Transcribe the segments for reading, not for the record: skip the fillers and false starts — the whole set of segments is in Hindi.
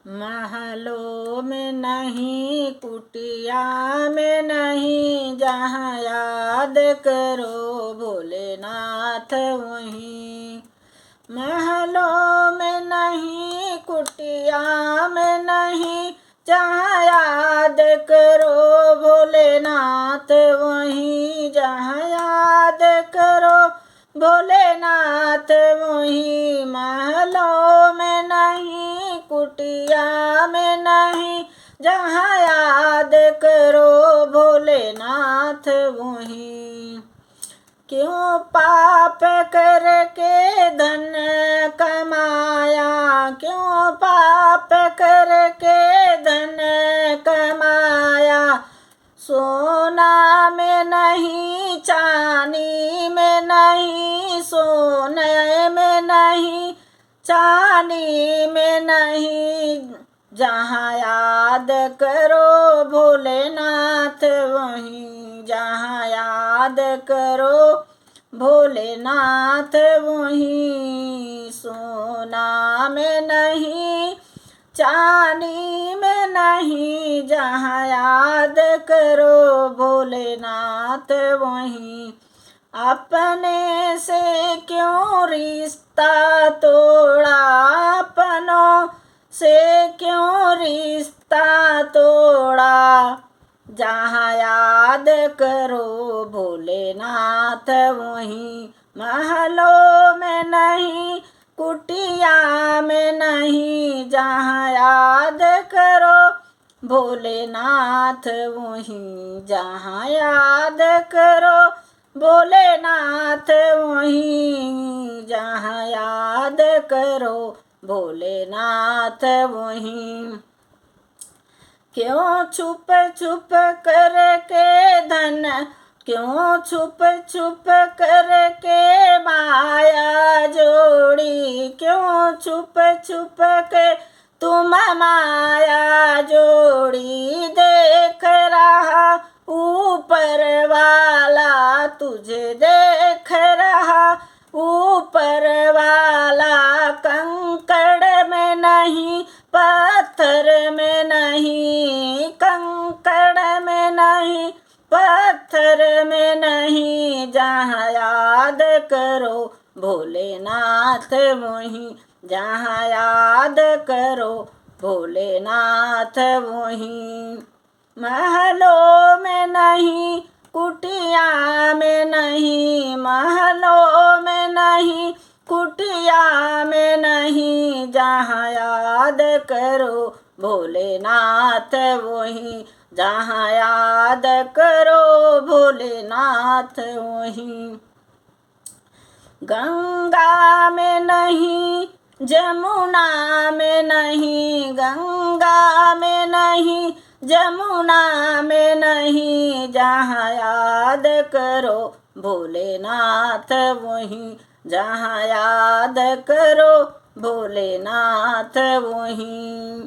महलों में नहीं, कुटिया में नहीं, जहाँ याद करो भोलेनाथ वहीं। महलों में नहीं, कुटिया में नहीं, जहाँ याद करो भोलेनाथ वहीं। जहाँ याद करो भोलेनाथ वहीं। महलों में नहीं, कुटिया में नहीं, जहाँ याद करो भोलेनाथ वहीं। क्यों पाप करके धन कमाया, क्यों पाप करके धन कमाया। सोना में नहीं, चांदी में नहीं, सोने में नहीं, चांदी में नहीं, जहाँ याद करो भोलेनाथ वहीं। जहाँ याद करो भोलेनाथ वहीं। सोना में नहीं, चांदी में नहीं, जहाँ याद करो भोलेनाथ वहीं। अपने से क्यों रिश्ता तोड़ा, अपनों से क्यों रिश्ता तोड़ा। जहाँ याद करो भोलेनाथ वहीं। महलों में नहीं, कुटिया में नहीं, जहाँ याद करो भोलेनाथ वहीं। जहाँ याद करो भोलेनाथ वहीं। जहाँ याद करो भोलेनाथ वहीं। क्यों छुप छुप करके धन, क्यों छुप छुप करके माया जोड़ी। क्यों छुप छुप के तुम माया जोड़ी। देख रहा ऊपर वाला तुझे, देख रहा ऊपर वाला। कंकड़ में नहीं, पत्थर में नहीं, कंकड़ में नहीं, पत्थर में नहीं, जहाँ याद करो भोलेनाथ वहीं। जहाँ याद करो भोलेनाथ वहीं। महलों में नहीं, कुटिया में नहीं, महलों में नहीं, कुटिया में नहीं, जहाँ याद करो भोलेनाथ वहीं। जहाँ याद करो भोलेनाथ वहीं। गंगा में नहीं, जमुना में नहीं, गंगा में नहीं, जमुना में नहीं, जहाँ याद करो भोलेनाथ वहीं। जहाँ याद करो भोलेनाथ वहीं।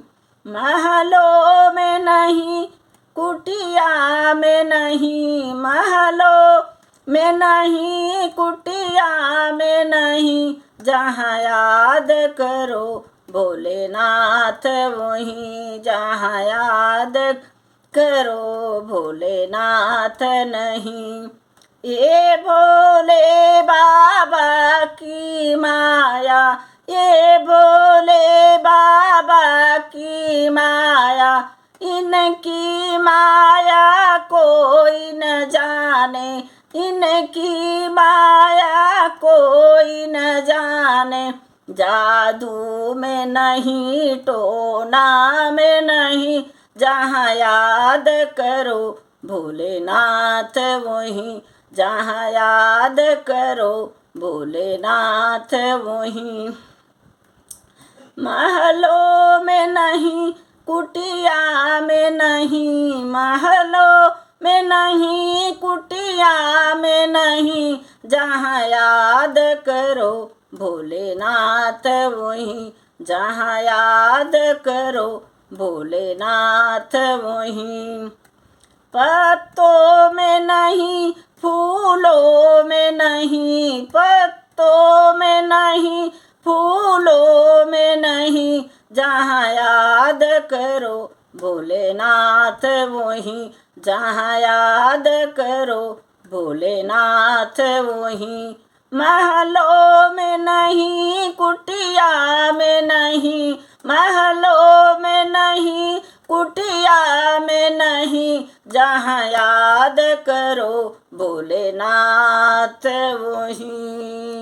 महलों में नहीं, कुटिया में नहीं, महलों में नहीं, कुटिया में नहीं, जहाँ याद करो भोलेनाथ वहीं। जहाँ याद करो भोलेनाथ नहीं। ये भोले बाबा की माया, ये भोले बाबा की माया। इनकी माया कोई न जाने, इनकी माया कोई न जाने। जादू में नहीं, टोना में नहीं, जहाँ याद करो भोलेनाथ वहीं। जहाँ याद करो भोलेनाथ वहीं। महलों में नहीं, कुटिया में नहीं, महलों में नहीं, कुटिया में नहीं, जहाँ याद करो भोलेनाथ वहीं। जहाँ याद करो भोलेनाथ वहीं। पत्तों में नहीं, फूलों में नहीं, पत्तों में नहीं, फूलों में नहीं, जहाँ याद भोलेनाथ वहीं जहाँ याद करो भोलेनाथ वहीं। महलों में नहीं कुटिया में नहीं, महलों में नहीं कुटिया में नहीं, जहाँ याद करो भोलेनाथ वहीं।